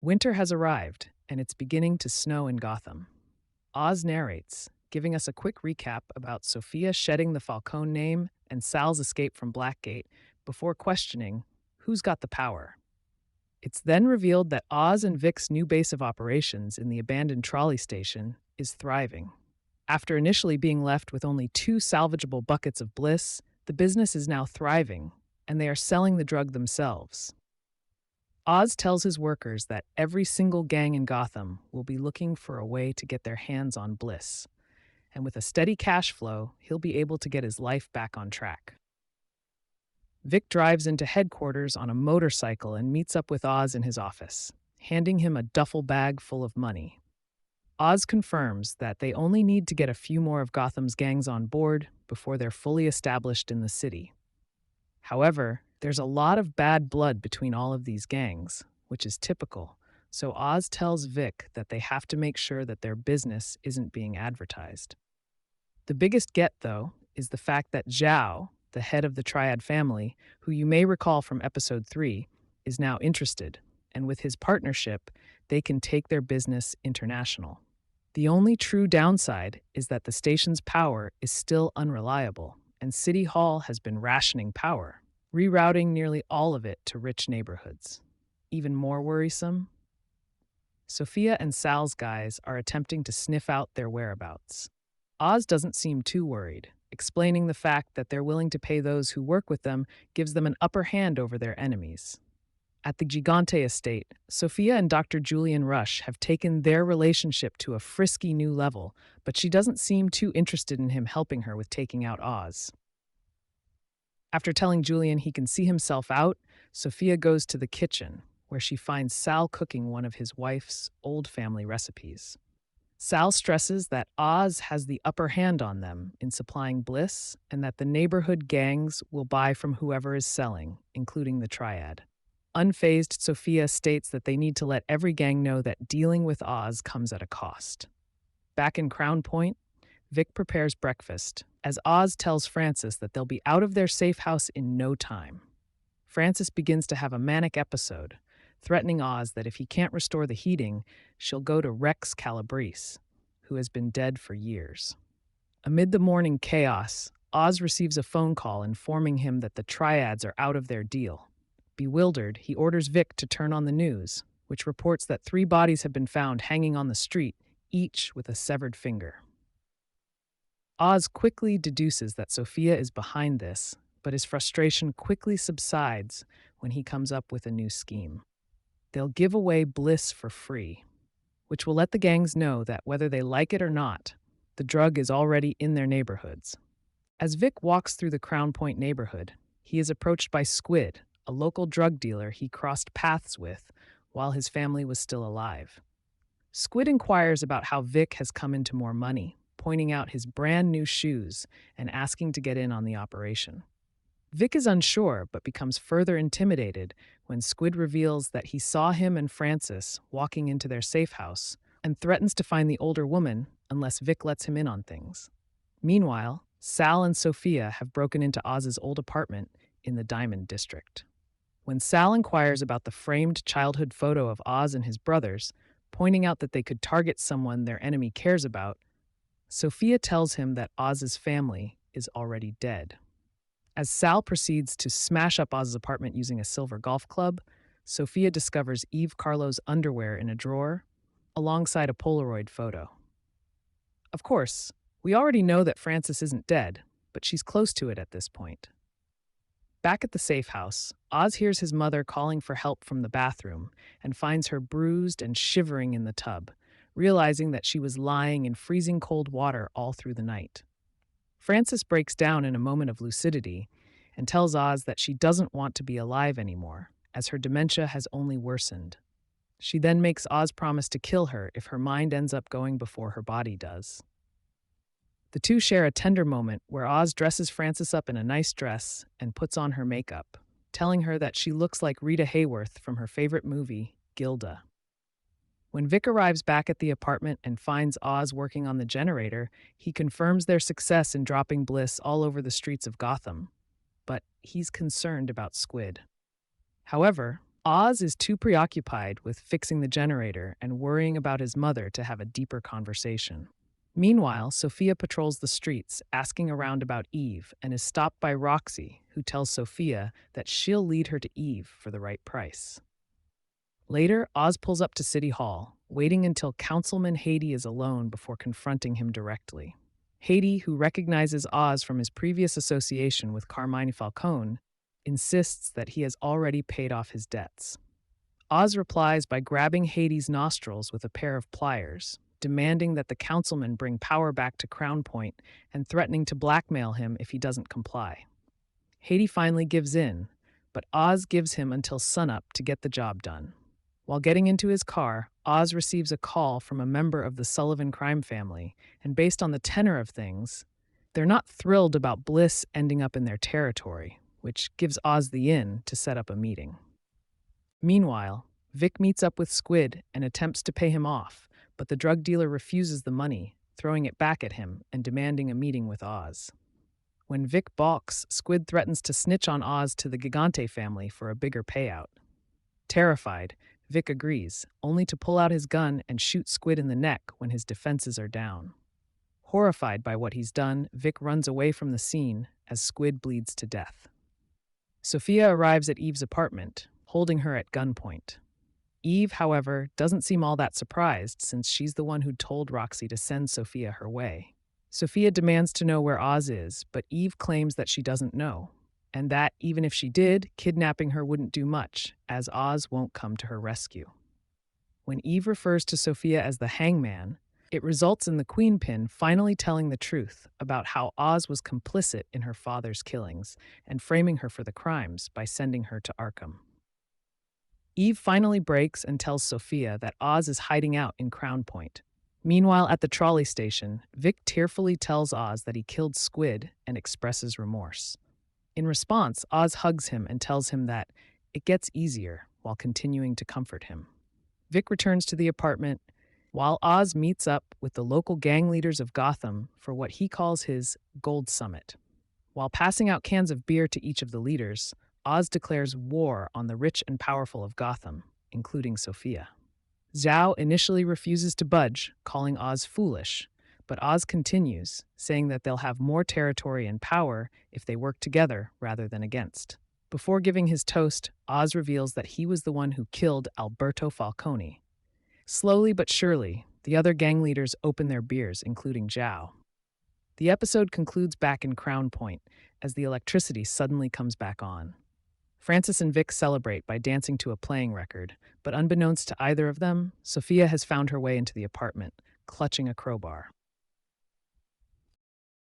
Winter has arrived, and it's beginning to snow in Gotham. Oz narrates, giving us a quick recap about Sophia shedding the Falcone name and Sal's escape from Blackgate before questioning who's got the power. It's then revealed that Oz and Vic's new base of operations in the abandoned trolley station is thriving. After initially being left with only two salvageable buckets of bliss, the business is now thriving, and they are selling the drug themselves. Oz tells his workers that every single gang in Gotham will be looking for a way to get their hands on bliss, and with a steady cash flow, he'll be able to get his life back on track. Vic drives into headquarters on a motorcycle and meets up with Oz in his office, handing him a duffel bag full of money. Oz confirms that they only need to get a few more of Gotham's gangs on board before they're fully established in the city. However, there's a lot of bad blood between all of these gangs, which is typical, so Oz tells Vic that they have to make sure that their business isn't being advertised. The biggest get, though, is the fact that Zhao, the head of the Triad family, who you may recall from episode 3, is now interested, and with his partnership, they can take their business international. The only true downside is that the station's power is still unreliable, and City Hall has been rationing power, rerouting nearly all of it to rich neighborhoods. Even more worrisome, Sophia and Sal's guys are attempting to sniff out their whereabouts. Oz doesn't seem too worried, explaining the fact that they're willing to pay those who work with them gives them an upper hand over their enemies. At the Gigante estate, Sophia and Dr. Julian Rush have taken their relationship to a frisky new level, but she doesn't seem too interested in him helping her with taking out Oz. After telling Julian he can see himself out, Sophia goes to the kitchen, where she finds Sal cooking one of his wife's old family recipes. Sal stresses that Oz has the upper hand on them in supplying bliss and that the neighborhood gangs will buy from whoever is selling, including the Triad. Unfazed, Sophia states that they need to let every gang know that dealing with Oz comes at a cost. Back in Crown Point, Vic prepares breakfast, as Oz tells Francis that they'll be out of their safe house in no time. Francis begins to have a manic episode, threatening Oz that if he can't restore the heating, she'll go to Rex Calabrese, who has been dead for years. Amid the morning chaos, Oz receives a phone call informing him that the Triads are out of their deal. Bewildered, he orders Vic to turn on the news, which reports that 3 bodies have been found hanging on the street, each with a severed finger. Oz quickly deduces that Sophia is behind this, but his frustration quickly subsides when he comes up with a new scheme. They'll give away bliss for free, which will let the gangs know that whether they like it or not, the drug is already in their neighborhoods. As Vic walks through the Crown Point neighborhood, he is approached by Squid, a local drug dealer he crossed paths with while his family was still alive. Squid inquires about how Vic has come into more money, pointing out his brand new shoes and asking to get in on the operation. Vic is unsure, but becomes further intimidated when Squid reveals that he saw him and Francis walking into their safe house and threatens to find the older woman unless Vic lets him in on things. Meanwhile, Sal and Sophia have broken into Oz's old apartment in the Diamond District. When Sal inquires about the framed childhood photo of Oz and his brothers, pointing out that they could target someone their enemy cares about, Sophia tells him that Oz's family is already dead. As Sal proceeds to smash up Oz's apartment using a silver golf club, Sophia discovers Eve Carlo's underwear in a drawer, alongside a Polaroid photo. Of course, we already know that Frances isn't dead, but she's close to it at this point. Back at the safe house, Oz hears his mother calling for help from the bathroom and finds her bruised and shivering in the tub, realizing that she was lying in freezing cold water all through the night. Frances breaks down in a moment of lucidity and tells Oz that she doesn't want to be alive anymore, as her dementia has only worsened. She then makes Oz promise to kill her if her mind ends up going before her body does. The two share a tender moment where Oz dresses Frances up in a nice dress and puts on her makeup, telling her that she looks like Rita Hayworth from her favorite movie, Gilda. When Vic arrives back at the apartment and finds Oz working on the generator, he confirms their success in dropping bliss all over the streets of Gotham. But he's concerned about Squid. However, Oz is too preoccupied with fixing the generator and worrying about his mother to have a deeper conversation. Meanwhile, Sophia patrols the streets, asking around about Eve, and is stopped by Roxy, who tells Sophia that she'll lead her to Eve for the right price. Later, Oz pulls up to City Hall, waiting until Councilman Haiti is alone before confronting him directly. Haiti, who recognizes Oz from his previous association with Carmine Falcone, insists that he has already paid off his debts. Oz replies by grabbing Haiti's nostrils with a pair of pliers, demanding that the councilman bring power back to Crown Point and threatening to blackmail him if he doesn't comply. Haiti finally gives in, but Oz gives him until sunup to get the job done. While getting into his car, Oz receives a call from a member of the Sullivan crime family, and based on the tenor of things, they're not thrilled about Bliss ending up in their territory, which gives Oz the in to set up a meeting. Meanwhile, Vic meets up with Squid and attempts to pay him off, but the drug dealer refuses the money, throwing it back at him and demanding a meeting with Oz. When Vic balks, Squid threatens to snitch on Oz to the Gigante family for a bigger payout. Terrified, Vic agrees, only to pull out his gun and shoot Squid in the neck when his defenses are down. Horrified by what he's done, Vic runs away from the scene as Squid bleeds to death. Sophia arrives at Eve's apartment, holding her at gunpoint. Eve, however, doesn't seem all that surprised since she's the one who told Roxy to send Sophia her way. Sophia demands to know where Oz is, but Eve claims that she doesn't know, and that, even if she did, kidnapping her wouldn't do much, as Oz won't come to her rescue. When Eve refers to Sophia as the hangman, it results in the Queen Pin finally telling the truth about how Oz was complicit in her father's killings and framing her for the crimes by sending her to Arkham. Eve finally breaks and tells Sophia that Oz is hiding out in Crown Point. Meanwhile, at the trolley station, Vic tearfully tells Oz that he killed Squid and expresses remorse. In response, Oz hugs him and tells him that it gets easier while continuing to comfort him. Vic returns to the apartment while Oz meets up with the local gang leaders of Gotham for what he calls his Gold Summit. While passing out cans of beer to each of the leaders, Oz declares war on the rich and powerful of Gotham, including Sophia. Zhao initially refuses to budge, calling Oz foolish, but Oz continues, saying that they'll have more territory and power if they work together rather than against. Before giving his toast, Oz reveals that he was the one who killed Alberto Falcone. Slowly but surely, the other gang leaders open their beers, including Zhao. The episode concludes back in Crown Point, as the electricity suddenly comes back on. Francis and Vic celebrate by dancing to a playing record, but unbeknownst to either of them, Sophia has found her way into the apartment, clutching a crowbar.